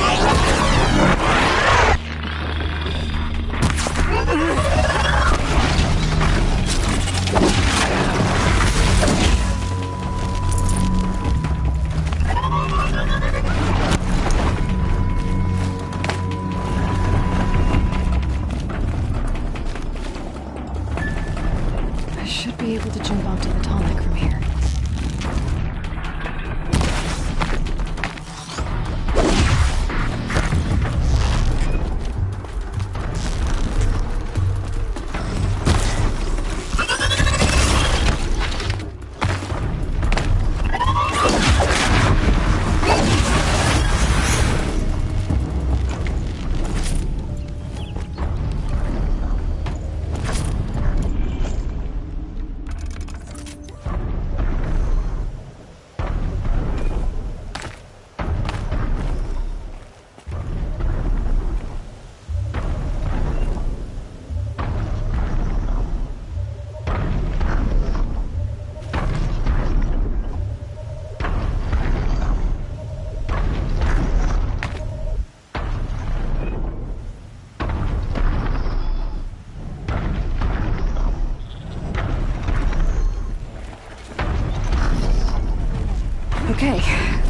Okay,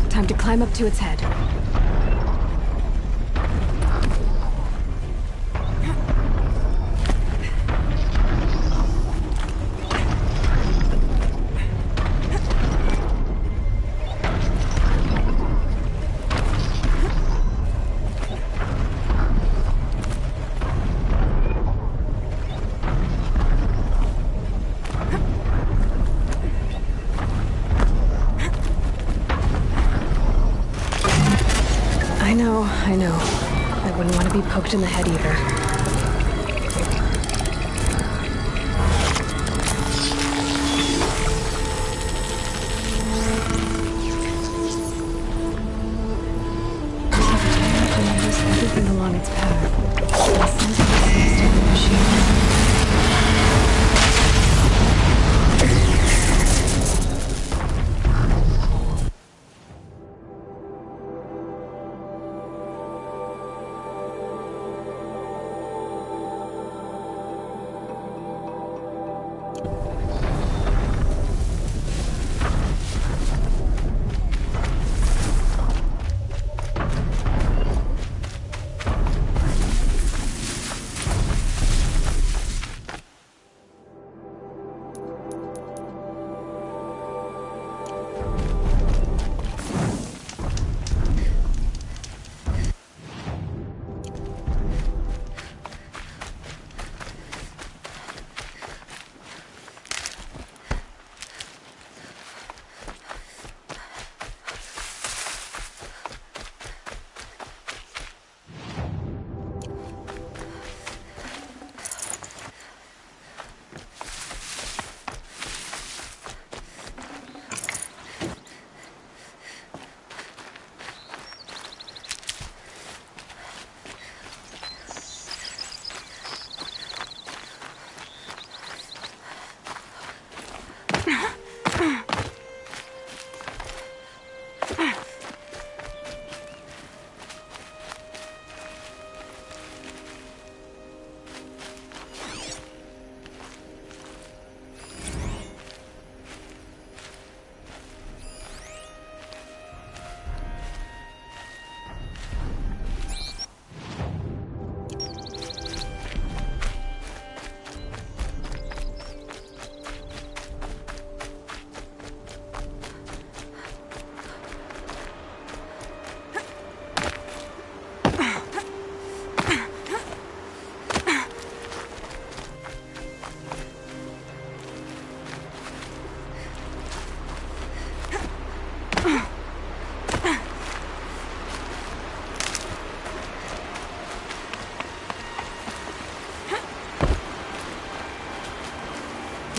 time to climb up to its head. I know. I wouldn't want to be poked in the head either. Everything along its path. The sense of the machine.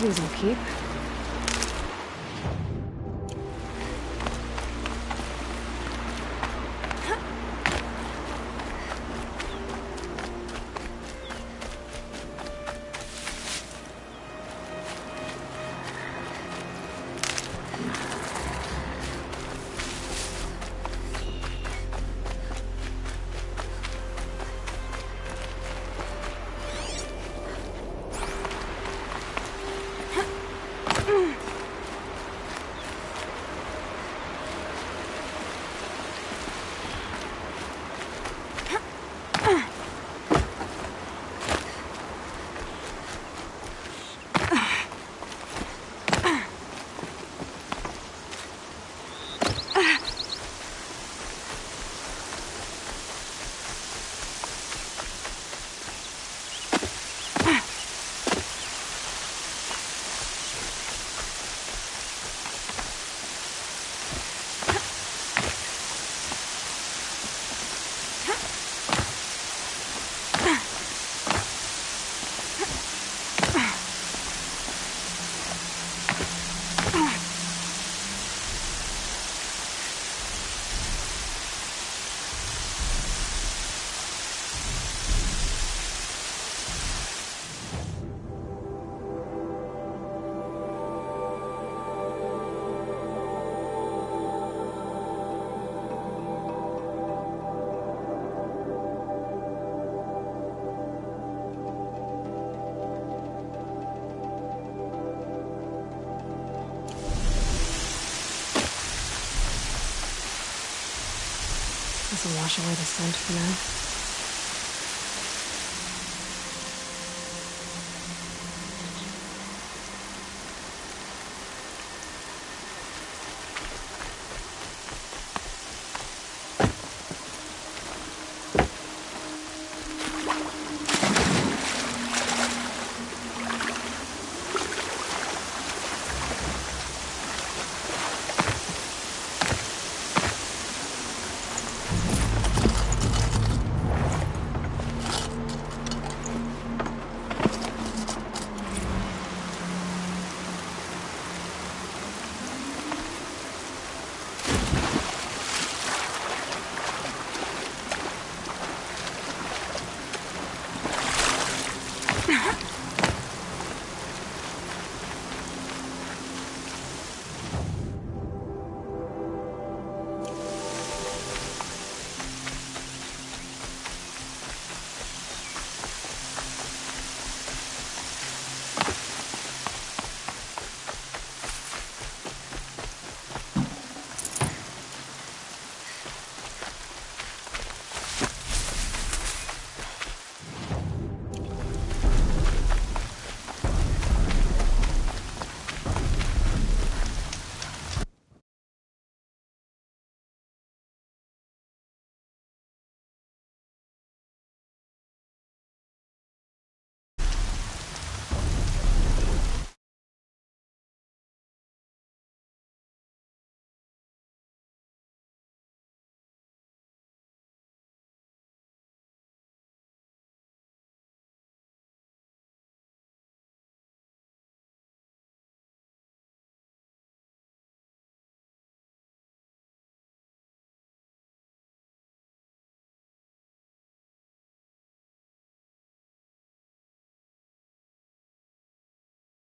these will keep. This will wash away the scent for now.